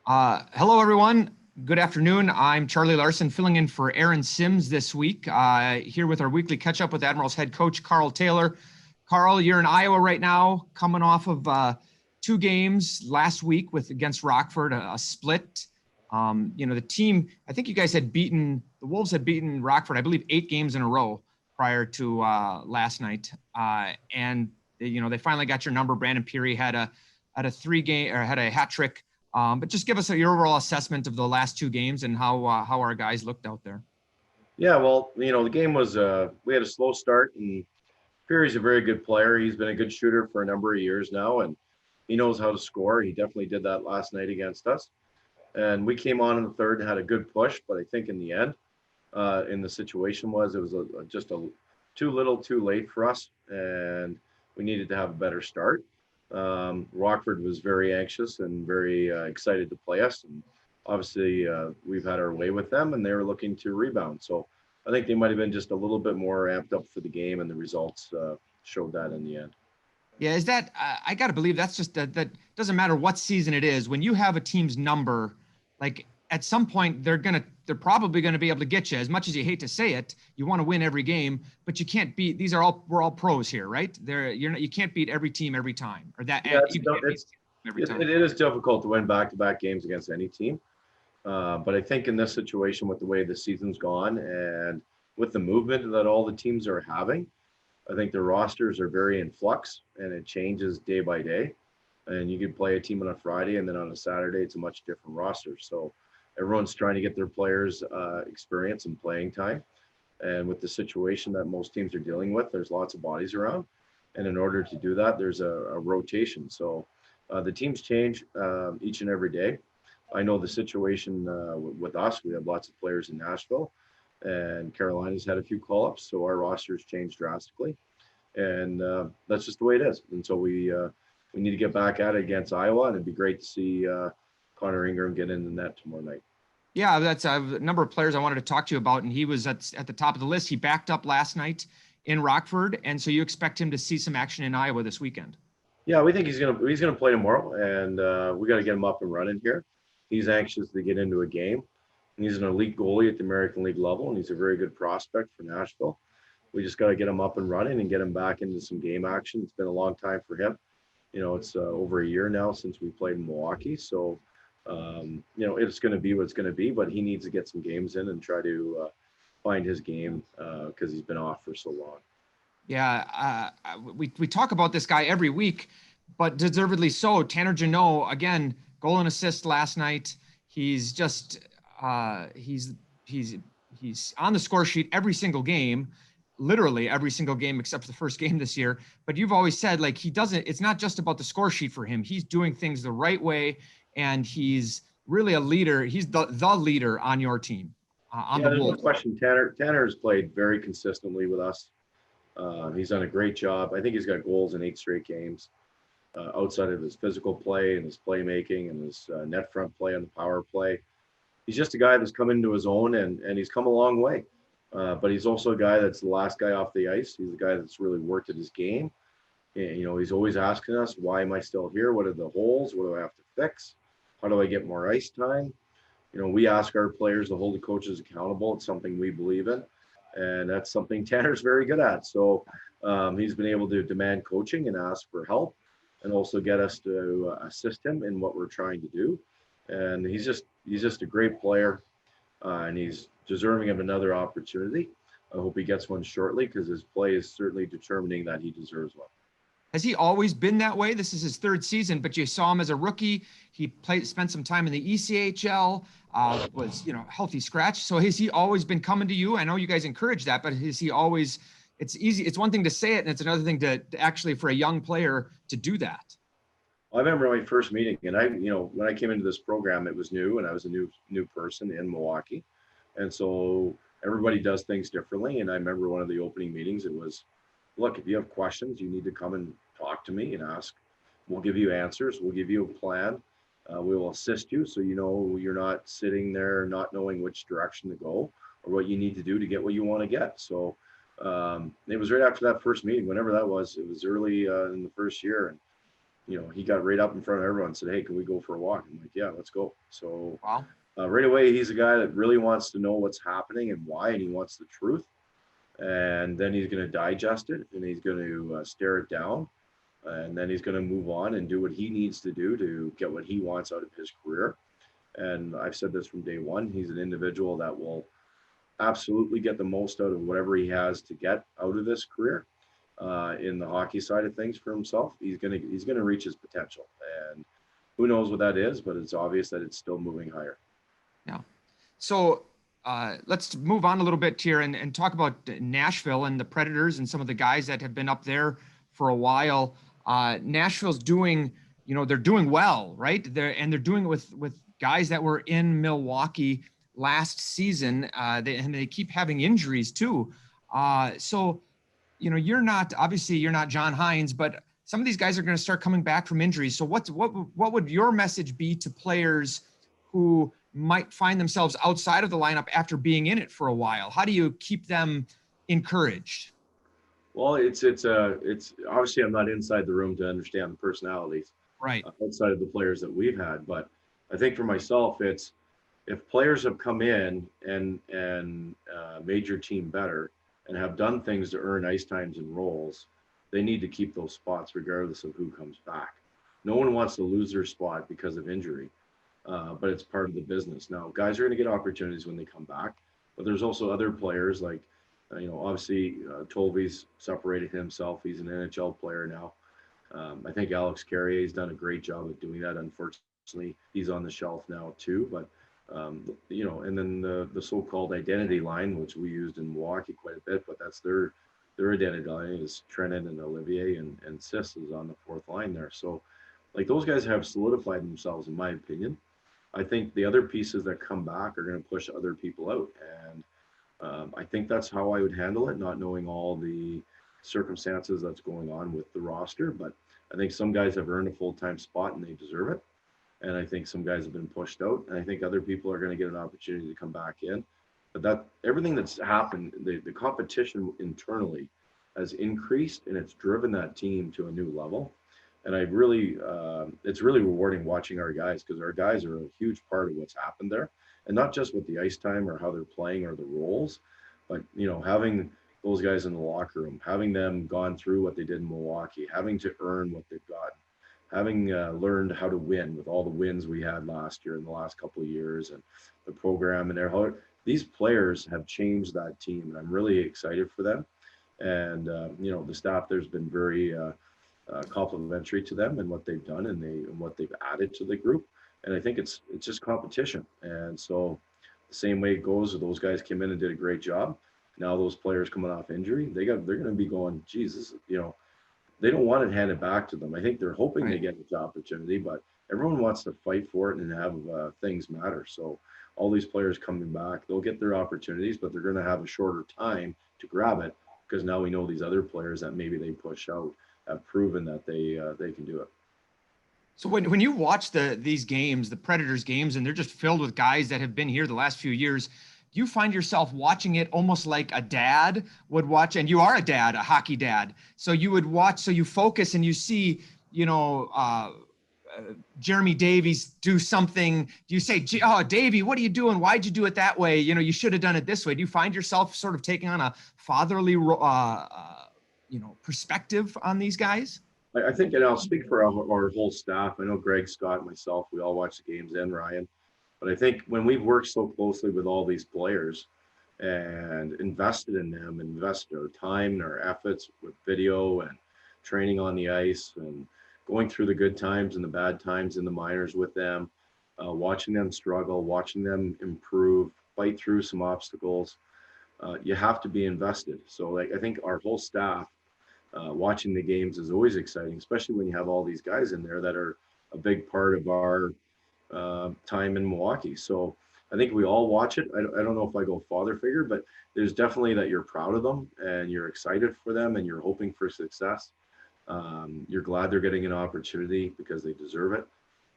Hello, everyone. Good afternoon. I'm Charlie Larson, filling in for Aaron Sims this week, here with our weekly catch-up with Admirals head coach Karl Taylor. Karl, you're in Iowa right now, coming off of two games last week against Rockford, a split. The team, I think you guys the Wolves had beaten Rockford, I believe, 8 games in a row prior to last night. They finally got your number. Brandon Peary had a hat trick. But just give us your overall assessment of the last 2 games and how our guys looked out there. Yeah, well, the game was we had a slow start, and Perry's a very good player. He's been a good shooter for a number of years now, and he knows how to score. He definitely did that last night against us. And we came on in the third and had a good push, but I think in the end, in the situation it was just too little too late for us, and we needed to have a better start. Rockford was very anxious and very excited to play us, and obviously we've had our way with them, and they were looking to rebound. So I think they might have been just a little bit more amped up for the game, and the results showed that in the end. Yeah, is that I got to believe that's just that doesn't matter what season it is. When you have a team's number, like at some point they're probably gonna be able to get you. As much as you hate to say it, you want to win every game, but you can't beat. We're all pros here, right? You can't beat every team every time, or that. Yeah, it is difficult to win back-to-back games against any team. But I think in this situation, with the way the season's gone and with the movement that all the teams are having, I think the rosters are very in flux, and it changes day by day. And you could play a team on a Friday, and then on a Saturday, it's a much different roster. So everyone's trying to get their players experience and playing time. And with the situation that most teams are dealing with, there's lots of bodies around. And in order to do that, there's a rotation. So the teams change each and every day. I know the situation with us, we have lots of players in Nashville, and Carolina's had a few call-ups, so our rosters changed drastically. And that's just the way it is. And so we need to get back at it against Iowa, and it'd be great to see Connor Ingram get in the net tomorrow night. Yeah, that's a number of players I wanted to talk to you about, and he was at the top of the list. He backed up last night in Rockford, and so you expect him to see some action in Iowa this weekend. Yeah, we think he's gonna play tomorrow, and we got to get him up and running here. He's anxious to get into a game. He's an elite goalie at the American League level, and he's a very good prospect for Nashville. We just got to get him up and running and get him back into some game action. It's been a long time for him. It's over a year now since we played in Milwaukee. So, it's going to be what it's going to be, but he needs to get some games in and try to find his game because he's been off for so long. Yeah, we talk about this guy every week, but deservedly so. Tanner Jeannot, again, goal and assist last night. He's just he's on the score sheet every single game, literally every single game except for the first game this year. But you've always said, like, it's not just about the score sheet for him. He's doing things the right way, and he's really a leader. He's the leader on your team. On the Wolves. No question. Tanner has played very consistently with us. He's done a great job. I think he's got goals in 8 straight games. Outside of his physical play and his playmaking and his net front play on the power play. He's just a guy that's come into his own, and he's come a long way. But he's also a guy that's the last guy off the ice. He's a guy that's really worked at his game. And, he's always asking us, why am I still here? What are the holes? What do I have to fix? How do I get more ice time? We ask our players to hold the coaches accountable. It's something we believe in. And that's something Tanner's very good at. So he's been able to demand coaching and ask for help, and also get us to assist him in what we're trying to do. And he's just a great player, and he's deserving of another opportunity. I hope he gets one shortly, because his play is certainly determining that he deserves one. Has he always been that way? This is his 3rd season, but you saw him as a rookie. He spent some time in the ECHL, was healthy scratch. So has he always been coming to you? I know you guys encourage that, but has he always? It's easy. It's one thing to say it, and it's another thing to actually, for a young player, to do that. I remember my first meeting, and when I came into this program, it was new, and I was a new person in Milwaukee, and so everybody does things differently. And I remember one of the opening meetings, it was, look, if you have questions, you need to come and talk to me and ask. We'll give you answers. We'll give you a plan. We will assist you, so you're not sitting there not knowing which direction to go or what you need to do to get what you want to get. So it was right after that first meeting, whenever that was. It was early in the first year, and he got right up in front of everyone and said, "Hey, can we go for a walk?" I'm like, "Yeah, let's go." So Wow. right away, he's a guy that really wants to know what's happening and why, and he wants the truth. And then he's going to digest it, and he's going to stare it down, and then he's going to move on and do what he needs to do to get what he wants out of his career. And I've said this from day one, he's an individual that will absolutely get the most out of whatever he has to get out of this career. In the hockey side of things for himself, he's gonna reach his potential, and who knows what that is, but it's obvious that it's still moving higher. Yeah. So let's move on a little bit here and talk about Nashville and the Predators and some of the guys that have been up there for a while. Nashville's doing, they're doing well, right? They're doing it with guys that were in Milwaukee last season, and they keep having injuries too. So you're not John Hines, but some of these guys are going to start coming back from injuries. So what would your message be to players who might find themselves outside of the lineup after being in it for a while? How do you keep them encouraged? Well, it's obviously I'm not inside the room to understand the personalities Right. outside of the players that we've had, but I think for myself, it's if players have come in and made your team better and have done things to earn ice times and roles, they need to keep those spots regardless of who comes back. No one wants to lose their spot because of injury, but it's part of the business. Now, guys are going to get opportunities when they come back, but there's also other players like, obviously Tolvy's separated himself. He's an NHL player now. I think Alex Carrier's done a great job of doing that. Unfortunately, he's on the shelf now too, but and then the so-called identity line, which we used in Milwaukee quite a bit, but that's their identity line is Trenton and Olivier, and Sis is on the fourth line there. So like those guys have solidified themselves, in my opinion. I think the other pieces that come back are going to push other people out. And I think that's how I would handle it, not knowing all the circumstances that's going on with the roster. But I think some guys have earned a full-time spot and they deserve it. And I think some guys have been pushed out. And I think other people are going to get an opportunity to come back in. But that everything that's happened, the competition internally has increased, and it's driven that team to a new level. And I really, it's really rewarding watching our guys, because our guys are a huge part of what's happened there. And not just with the ice time or how they're playing or the roles, but, having those guys in the locker room, having them gone through what they did in Milwaukee, having to earn what they've got, having learned how to win with all the wins we had last year and the last couple of years, and the program and these players have changed that team. And I'm really excited for them. And, the staff there's been very complimentary to them and what they've done and what they've added to the group. And I think it's just competition. And so the same way it goes, those guys came in and did a great job. Now those players coming off injury, they're going to be going, Jesus, they don't want it handed back to them. I think they're hoping they get this opportunity, but everyone wants to fight for it and have things matter. So all these players coming back, they'll get their opportunities, but they're going to have a shorter time to grab it, because now we know these other players that maybe they push out have proven that they can do it. So when you watch these games, the Predators games, and they're just filled with guys that have been here the last few years, do you find yourself watching it almost like a dad would watch? And you are a dad, a hockey dad. So you would watch, so you focus and you see, Jeremy Davies do something. Do you say, "Oh, Davey, what are you doing? Why'd you do it that way? You should have done it this way." Do you find yourself sort of taking on a fatherly, perspective on these guys? I think, and I'll speak for our whole staff. I know Greg, Scott, myself, we all watch the games, and Ryan. But I think when we've worked so closely with all these players and invested in them, invested our time and our efforts with video and training on the ice and going through the good times and the bad times in the minors with them, watching them struggle, watching them improve, fight through some obstacles, you have to be invested. So I think our whole staff, watching the games is always exciting, especially when you have all these guys in there that are a big part of our time in Milwaukee. So I think we all watch it. I don't know if I go father figure, but there's definitely that you're proud of them and you're excited for them and you're hoping for success. You're glad they're getting an opportunity because they deserve it.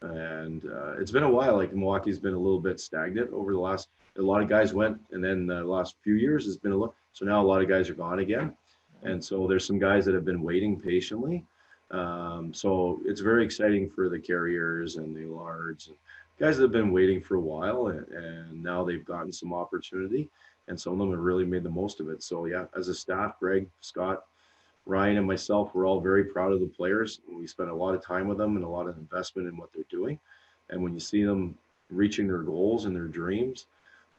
And it's been a while. Like Milwaukee's been a little bit stagnant over the last. A lot of guys went, and then the last few years has been a little. So now a lot of guys are gone again, and so there's some guys that have been waiting patiently So it's very exciting for the Carriers and the Lards and guys that have been waiting for a while, and now they've gotten some opportunity, and some of them have really made the most of it. So yeah, as a staff, Greg, Scott, Ryan, and myself, we're all very proud of the players. We spend a lot of time with them and a lot of investment in what they're doing. And when you see them reaching their goals and their dreams,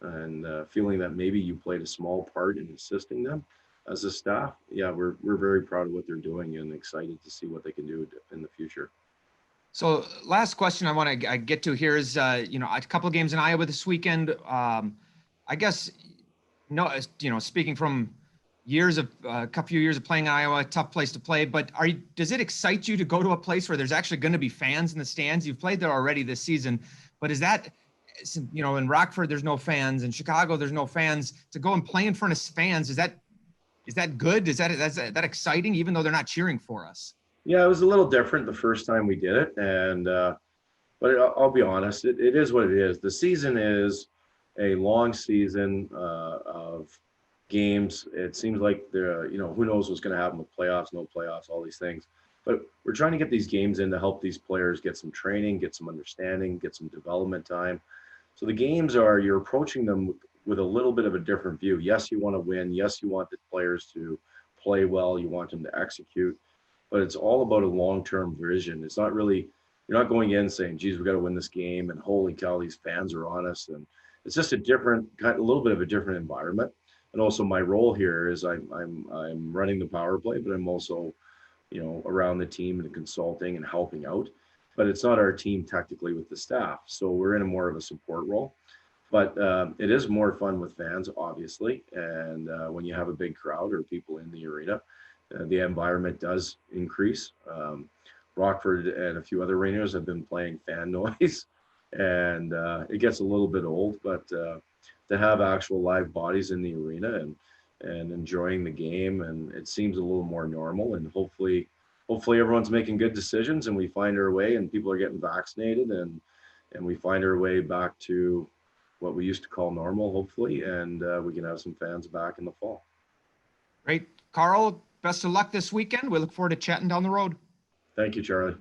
and feeling that maybe you played a small part in assisting them as a staff, yeah, we're very proud of what they're doing and excited to see what they can do in the future. So last question I want to get to here is, a couple of games in Iowa this weekend. I guess, speaking from a couple years of playing in Iowa, tough place to play, but does it excite you to go to a place where there's actually going to be fans in the stands? You've played there already this season, but is that, in Rockford, there's no fans. In Chicago, there's no fans. To go and play in front of fans, is that good? Is that exciting, even though they're not cheering for us? Yeah, it was a little different the first time we did it, and but I'll be honest, it is what it is. The season is a long season of games. It seems like who knows what's going to happen with playoffs, no playoffs, all these things. But we're trying to get these games in to help these players get some training, get some understanding, get some development time. So the games you're approaching them with a little bit of a different view. Yes, you want to win. Yes, you want the players to play well. You want them to execute. But it's all about a long-term vision. It's not really, you're not going in saying, geez, we got to win this game and holy cow, these fans are on us. And it's just a little bit of a different environment. And also my role here is I'm running the power play, but I'm also, around the team and consulting and helping out. But it's not our team technically with the staff. So we're in a more of a support role. But it is more fun with fans, obviously. And when you have a big crowd or people in the arena, the environment does increase. Rockford and a few other arenas have been playing fan noise, and it gets a little bit old. But to have actual live bodies in the arena and enjoying the game, and it seems a little more normal. And hopefully everyone's making good decisions, and we find our way, and people are getting vaccinated, and we find our way back to what we used to call normal, hopefully, and we can have some fans back in the fall. Great. Karl, best of luck this weekend. We look forward to chatting down the road. Thank you, Charlie.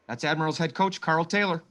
That's Admirals head coach Karl Taylor.